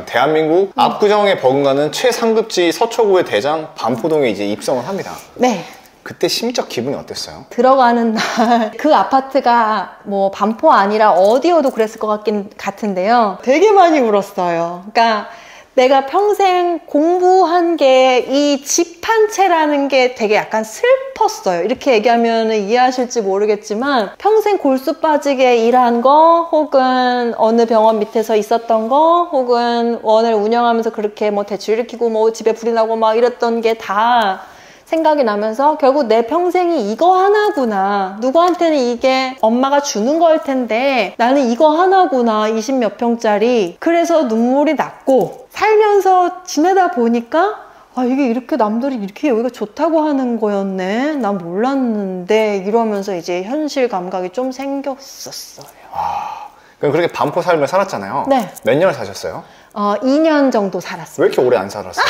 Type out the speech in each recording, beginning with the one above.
대한민국 압구정에 버금가는 최상급지 서초구의 대장 반포동에 이제 입성을 합니다. 네. 그때 심적 기분이 어땠어요? 들어가는 날 그 아파트가 뭐 반포 아니라 어디여도 그랬을 것 같은데요. 되게 많이 울었어요. 그러니까 내가 평생 공부한 게 이 집 한 채라는 게 되게 약간 슬펐어요. 이렇게 얘기하면 이해하실지 모르겠지만 평생 골수 빠지게 일한 거, 혹은 어느 병원 밑에서 있었던 거, 혹은 원을 운영하면서 그렇게 뭐 대출 일으키고 뭐 집에 불이 나고 막 이랬던 게 다 생각이 나면서 결국 내 평생이 이거 하나구나. 누구한테는 이게 엄마가 주는 걸 텐데 나는 이거 하나구나. 20몇 평짜리. 그래서 눈물이 났고, 살면서 지내다 보니까 아, 이게 이렇게 남들이 이렇게 여기가 좋다고 하는 거였네. 난 몰랐는데 이러면서 이제 현실 감각이 좀 생겼었어요. 그럼 그렇게 반포 삶을 살았잖아요. 네. 몇 년을 사셨어요? 2년 정도 살았어요. 왜 이렇게 오래 안 살았어요?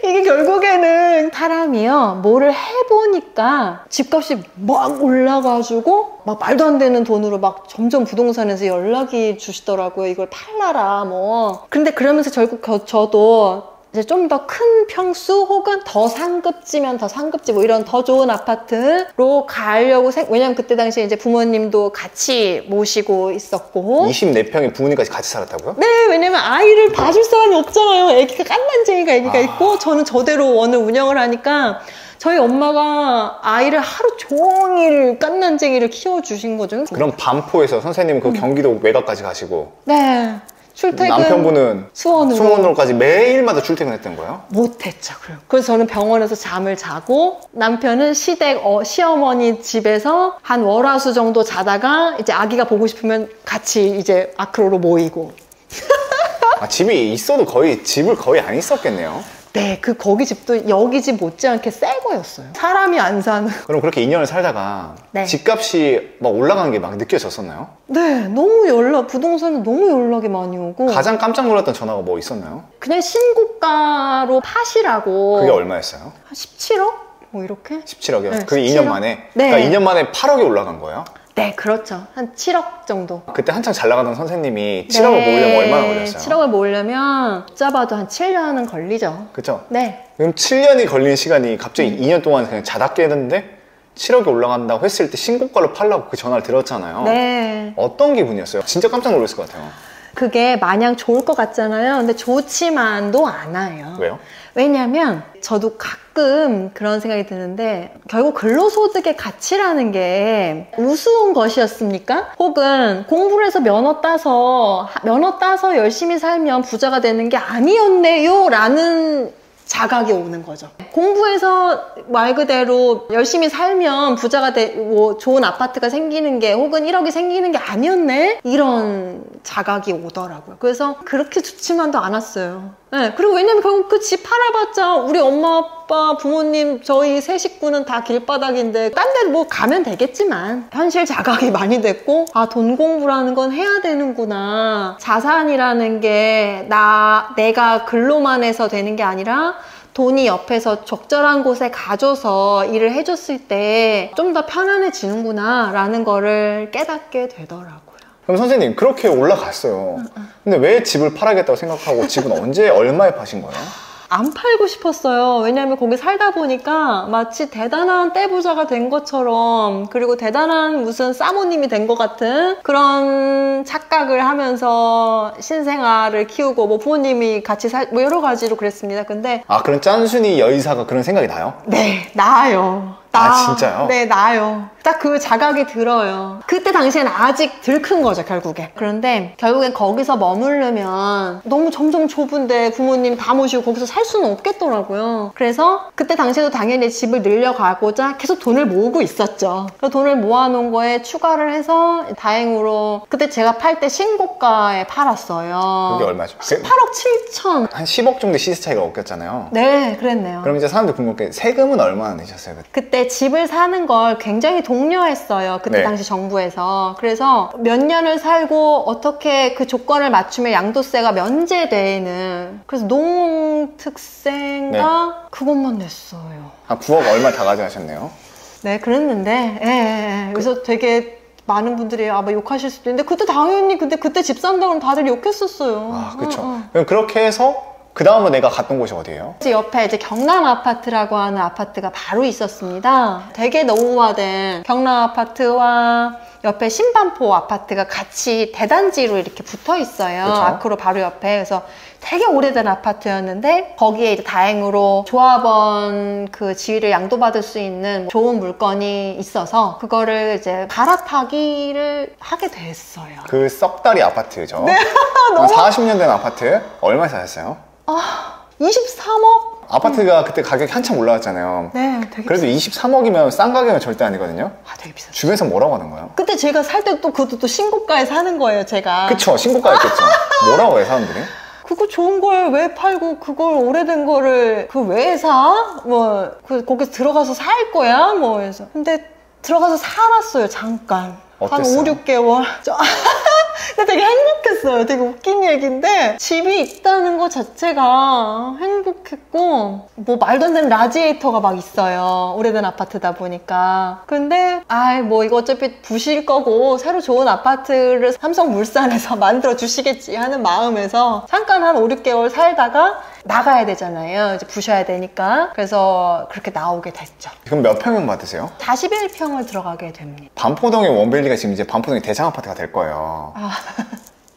이게 결국에는 사람이요, 뭐를 해보니까 집값이 막 올라가지고 막 말도 안 되는 돈으로 막 점점 부동산에서 연락이 주시더라고요. 이걸 팔라라 뭐. 근데 그러면서 결국 저도 이제 좀 더 큰 평수, 혹은 더 상급지면 더 상급지, 뭐 이런 더 좋은 아파트로 가려고 왜냐면 그때 당시에 이제 부모님도 같이 모시고 있었고. 24평에 부모님까지 같이 살았다고요? 네, 왜냐면 아이를 봐줄 사람이 없잖아요. 애기가 깐난쟁이가 애기가 있고, 저는 저대로 원을 운영을 하니까 저희 엄마가 아이를 하루 종일 깐난쟁이를 키워주신 거죠. 그럼 반포에서 선생님은 그 경기도 외곽까지 가시고, 네, 출퇴근 남편분은 수원으로 수원으로까지 매일마다 출퇴근했던 거예요? 못했죠. 그래서 저는 병원에서 잠을 자고, 남편은 시댁 시어머니 집에서 한 월화수 정도 자다가 이제 아기가 보고 싶으면 같이 이제 아크로로 모이고. 집이 있어도 집을 거의 안 있었겠네요. 네, 거기 집도 여기 집 못지않게 새 거였어요. 사람이 안 사는. 그럼 그렇게 2년을 살다가 네. 집값이 막 올라가는 게 막 느껴졌었나요? 네, 부동산에 너무 연락이 많이 오고. 가장 깜짝 놀랐던 전화가 뭐 있었나요? 그냥 신고가로 파시라고. 그게 얼마였어요? 한 17억? 뭐 이렇게? 17억이요? 네, 그게 17억? 2년 만에? 네. 그러니까 2년 만에 8억이 올라간 거예요? 네, 그렇죠. 한 7억 정도. 그때 한창 잘 나가던 선생님이 7억을 모으려면 얼마나 걸렸어요? 7억을 모으려면 잡아도 한 7년은 걸리죠. 그쵸? 네. 그럼 7년이 걸리는 시간이 갑자기 2년 동안 그냥 자다 깨는데 7억이 올라간다고 했을 때 신고가로 팔라고 그 전화를 들었잖아요. 네. 어떤 기분이었어요? 진짜 깜짝 놀랐을 것 같아요. 그게 마냥 좋을 것 같잖아요. 근데 좋지만도 않아요. 왜요? 왜냐면 저도 가끔 그런 생각이 드는데, 결국 근로소득의 가치라는 게 우스운 것이었습니까? 혹은 공부를 해서 면허 따서 열심히 살면 부자가 되는 게 아니었네요 라는 자각이 오는 거죠. 공부해서 말 그대로 열심히 살면 부자가 되고 좋은 아파트가 생기는 게, 혹은 1억이 생기는 게 아니었네? 이런 자각이 오더라고요. 그래서 그렇게 좋지만도 않았어요. 네, 그리고 왜냐면 결국 그 집 팔아봤자 우리 엄마, 아빠, 부모님, 저희 세 식구는 다 길바닥인데 딴 데 뭐 가면 되겠지만, 현실 자각이 많이 됐고, 돈 공부라는 건 해야 되는구나. 자산이라는 게 내가 근로만 해서 되는 게 아니라 돈이 옆에서 적절한 곳에 가줘서 일을 해줬을 때 좀 더 편안해지는구나 라는 거를 깨닫게 되더라고요. 그럼 선생님 그렇게 올라갔어요. 근데 왜 집을 팔아야겠다고 생각하고 집은 언제 얼마에 파신 거예요? 안 팔고 싶었어요. 왜냐하면 거기 살다 보니까 마치 대단한 떼부자가 된 것처럼, 그리고 대단한 무슨 사모님이 된 것 같은 그런 착각을 하면서 신생아를 키우고, 뭐 부모님이 같이 뭐 여러 가지로 그랬습니다. 근데 그런 짠순이 여의사가 그런 생각이 나요? 네, 나아요. 진짜요? 네, 나아요. 딱 그 자각이 들어요. 그때 당시에는 아직 덜 큰 거죠, 결국에. 그런데 결국엔 거기서 머무르면 너무 점점 좁은데 부모님 다 모시고 거기서 살 수는 없겠더라고요. 그래서 그때 당시에도 당연히 집을 늘려가고자 계속 돈을 모으고 있었죠. 그 돈을 모아놓은 거에 추가를 해서 다행으로 그때 제가 팔 때 신고가에 팔았어요. 그게 얼마죠? 18억 7천. 한 10억 정도 시세 차이가 없겠잖아요. 네, 그랬네요. 그럼 이제 사람들 궁금한 게 세금은 얼마나 내셨어요? 그때 집을 사는 걸 굉장히 독려했어요. 그때 네. 당시 정부에서. 그래서 몇 년을 살고 어떻게 그 조건을 맞추면 양도세가 면제되는, 그래서 농특세인가? 그것만 냈어요. 한 9억 얼마 다 가져가셨네요. 네, 그랬는데, 그래서 되게 많은 분들이 아마 욕하실 수도 있는데 그때 당연히 근데 그때 집 산다고 다들 욕했었어요. 아, 그렇죠. 그럼 그렇게 해서 그 다음은 내가 갔던 곳이 어디예요? 옆에 이제 경남 아파트라고 하는 아파트가 바로 있었습니다. 되게 노후화된 경남 아파트와 옆에 신반포 아파트가 같이 대단지로 이렇게 붙어 있어요. 그쵸? 아크로 바로 옆에. 그래서 되게 오래된 아파트였는데 거기에 이제 다행으로 조합원 그 지위를 양도받을 수 있는 좋은 물건이 있어서 그거를 이제 갈아타기를 하게 됐어요. 그 썩다리 아파트죠? 네. 40년 된 아파트 얼마에 사셨어요? 23억? 아파트가 그때 가격이 한참 올라왔잖아요. 네, 되게 그래도 23억이면 싼 가격은 절대 아니거든요. 되게 비쌌어요. 주변에서 뭐라고 하는 거예요? 그때 제가 살 때 또 그것도 또 신고가에 사는 거예요, 제가. 그쵸, 신고가였겠죠. 뭐라고 해, 사람들이? 그거 좋은 걸 왜 팔고 그걸 오래된 거를 그 왜 사? 뭐 거기서 들어가서 살 거야? 뭐 해서. 근데 들어가서 살았어요, 잠깐. 어땠어요? 한 5, 6개월. 근데 되게 행복했어요. 되게 웃긴 얘기인데 집이 있다는 것 자체가 행복했고 뭐 말도 안 되는 라지에이터가 막 있어요. 오래된 아파트다 보니까. 근데 뭐 이거 어차피 부실 거고 새로 좋은 아파트를 삼성물산에서 만들어 주시겠지 하는 마음에서 잠깐 한 5, 6개월 살다가 나가야 되잖아요. 이제 부셔야 되니까. 그래서 그렇게 나오게 됐죠. 지금 몇 평형 받으세요? 41평을 들어가게 됩니다. 반포동의 원베일리가 지금 이제 반포동의 대장 아파트가 될 거예요.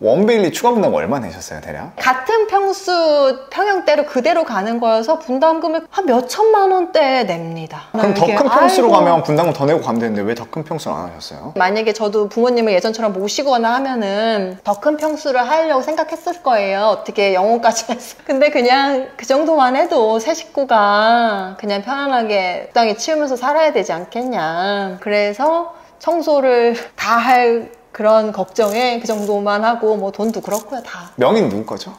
원베일리 추가 분담금 얼마 내셨어요, 대략? 같은 평수 평형대로 그대로 가는 거여서 분담금을 한 몇 천만 원대 냅니다. 그럼 더 큰 평수로 가면 분담금 더 내고 가면 되는데 왜 더 큰 평수를 안 하셨어요? 만약에 저도 부모님을 예전처럼 모시거나 하면은 더 큰 평수를 하려고 생각했을 거예요. 어떻게 영혼까지 해서. 근데 그냥 그 정도만 해도 새 식구가 그냥 편안하게 적당히 치우면서 살아야 되지 않겠냐. 그래서 청소를 다 할 그런 걱정에 그 정도만 하고 뭐 돈도 그렇고요, 다. 명의는 누구 거죠?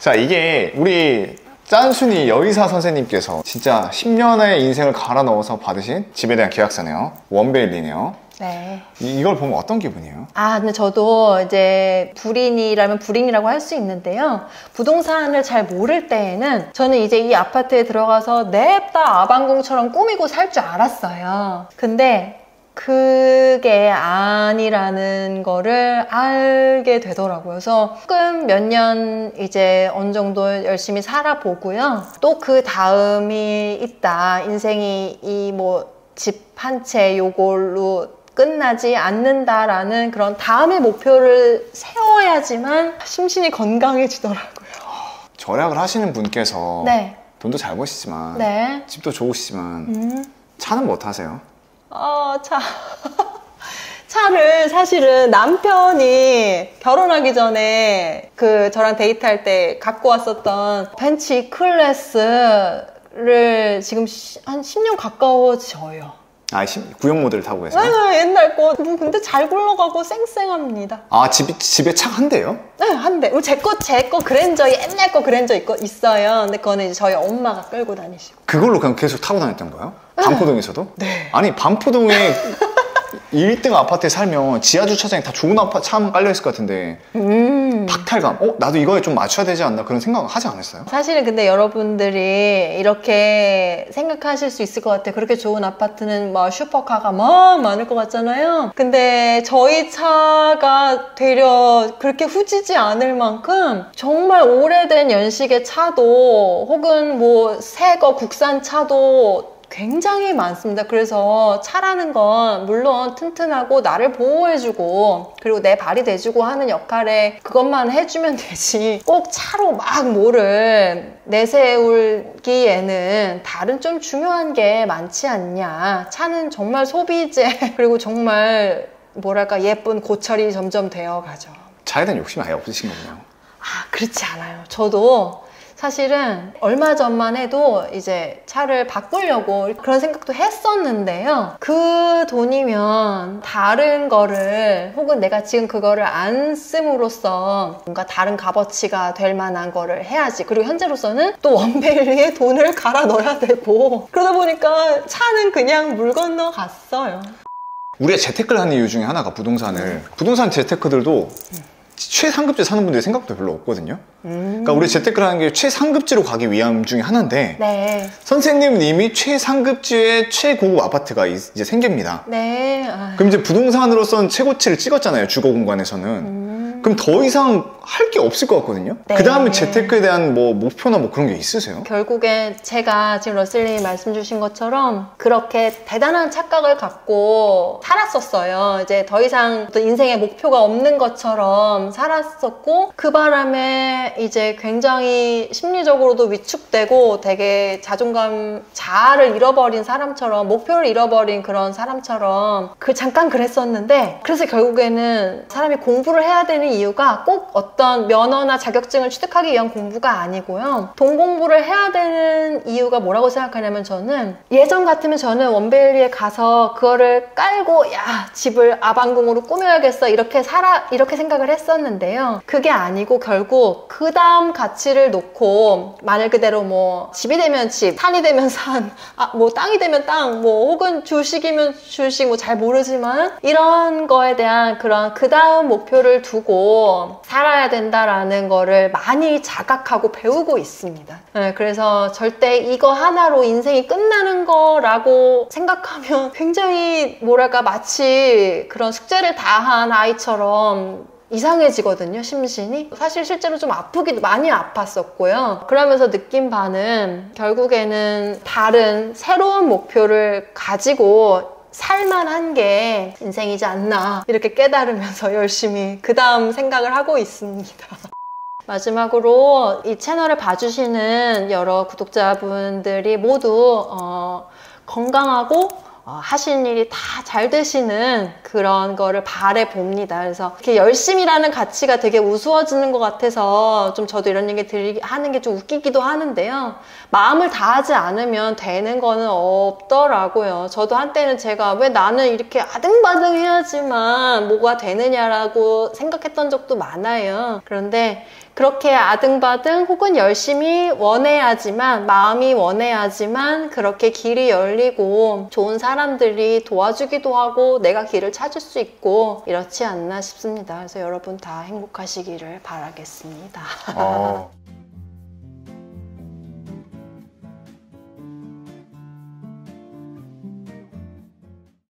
자, 이게 우리 짠순이 여의사 선생님께서 진짜 10년의 인생을 갈아 넣어서 받으신 집에 대한 계약서네요. 원베일리네요. 네. 이걸 보면 어떤 기분이에요? 근데 저도 이제 불인이라면 불인이라고 할 수 있는데요. 부동산을 잘 모를 때에는 저는 이제 이 아파트에 들어가서 냅다 아방궁처럼 꾸미고 살 줄 알았어요. 근데 그게 아니라는 거를 알게 되더라고요. 그래서 조금 몇 년 이제 어느 정도 열심히 살아보고요. 또 그 다음이 있다. 인생이 이 뭐 집 한 채 요걸로 끝나지 않는다라는 그런 다음의 목표를 세워야지만 심신이 건강해지더라고요. 절약을 하시는 분께서 네. 돈도 잘 버시지만 네. 집도 좋으시지만 차는 뭐 타세요? 차를 사실은 남편이 결혼하기 전에 그 저랑 데이트할 때 갖고 왔었던 벤츠 클래스를 지금 한 10년 가까워져요. 구형 모델을 타고 계세요? 네, 옛날 거. 뭐 근데 잘 굴러가고 쌩쌩합니다. 집에 차 한 대요? 네, 한 대. 제 거 그랜저, 옛날 거 그랜저 있어요. 근데 그거는 이제 저희 엄마가 끌고 다니시고. 그걸로 그냥 계속 타고 다녔던 거예요? 반포동에서도? 네. 아니, 반포동에 1등 아파트에 살면 지하 주차장에 다 좋은 차만 깔려있을 것 같은데 박탈감, 나도 이거에 좀 맞춰야 되지 않나 그런 생각을 하지 않았어요? 사실은 근데 여러분들이 이렇게 생각하실 수 있을 것 같아요. 그렇게 좋은 아파트는 뭐 슈퍼카가 막 많을 것 같잖아요. 근데 저희 차가 되려 그렇게 후지지 않을 만큼 정말 오래된 연식의 차도 혹은 뭐 새 거 국산 차도 굉장히 많습니다. 그래서 차라는 건 물론 튼튼하고 나를 보호해주고 그리고 내 발이 돼주고 하는 역할에 그것만 해주면 되지 꼭 차로 막 뭐를 내세우기에는 다른 좀 중요한 게 많지 않냐. 차는 정말 소비재 그리고 정말 뭐랄까 예쁜 고철이 점점 되어가죠. 차에 대한 욕심이 아예 없으신 거군요. 그렇지 않아요. 저도 사실은 얼마 전만 해도 이제 차를 바꾸려고 그런 생각도 했었는데요. 그 돈이면 다른 거를 혹은 내가 지금 그거를 안 씀으로써 뭔가 다른 값어치가 될 만한 거를 해야지. 그리고 현재로서는 또 원베일리에 돈을 갈아 넣어야 되고 그러다 보니까 차는 그냥 물 건너 갔어요. 우리가 재테크를 하는 이유 중에 하나가 부동산 재테크들도 최상급지 사는 분들이 생각보다 별로 없거든요. 그러니까 우리 재테크라는 게 최상급지로 가기 위함 중에 하나인데 네. 선생님은 이미 최상급지의 최고급 아파트가 이제 생깁니다. 네. 그럼 이제 부동산으로서는 최고치를 찍었잖아요. 주거 공간에서는. 그럼 더 이상 할 게 없을 것 같거든요. 네. 그 다음에 재테크에 대한 뭐 목표나 뭐 그런 게 있으세요? 결국에 제가 지금 러셀님이 말씀 주신 것처럼 그렇게 대단한 착각을 갖고 살았었어요. 이제 더 이상 어떤 인생의 목표가 없는 것처럼 살았었고, 그 바람에 이제 굉장히 심리적으로도 위축되고 되게 자존감, 자아를 잃어버린 사람처럼, 목표를 잃어버린 그런 사람처럼 잠깐 그랬었는데, 그래서 결국에는 사람이 공부를 해야 되는 이유가 꼭 어떤 면허나 자격증을 취득하기 위한 공부가 아니고요. 돈 공부를 해야 되는 이유가 뭐라고 생각하냐면, 저는 예전 같으면 저는 원베일리에 가서 그거를 깔고 야, 집을 아방궁으로 꾸며야겠어 이렇게 생각을 했었는데요. 그게 아니고 결국 그 다음 가치를 놓고, 말 그대로 뭐 집이 되면 집, 산이 되면 산, 뭐 땅이 되면 땅, 뭐 혹은 주식이면 주식, 뭐 잘 모르지만 이런 거에 대한 그런 그 다음 목표를 두고 살아야 된다라는 거를 많이 자각하고 배우고 있습니다. 네, 그래서 절대 이거 하나로 인생이 끝나는 거라고 생각하면 굉장히 뭐랄까, 마치 그런 숙제를 다 한 아이처럼 이상해지거든요, 심신이. 사실 실제로 좀 아프기도 많이 아팠었고요. 그러면서 느낀 바는 결국에는 다른 새로운 목표를 가지고 살만한 게 인생이지 않나, 이렇게 깨달으면서 열심히 그 다음 생각을 하고 있습니다. 마지막으로 이 채널을 봐주시는 여러 구독자분들이 모두 건강하고 하시는 일이 다 잘 되시는 그런 거를 바라봅니다. 그래서 이렇게 열심히라는 가치가 되게 우스워지는 것 같아서 좀 저도 이런 얘기 하는 게 좀 웃기기도 하는데요. 마음을 다하지 않으면 되는 거는 없더라고요. 저도 한때는 제가 왜 나는 이렇게 아등바등 해야지만 뭐가 되느냐라고 생각했던 적도 많아요. 그런데 그렇게 아등바등 혹은 열심히 원해야지만, 마음이 원해야지만 그렇게 길이 열리고 좋은 사람들이 도와주기도 하고 내가 길을 찾을 수 있고 이렇지 않나 싶습니다. 그래서 여러분 다 행복하시기를 바라겠습니다.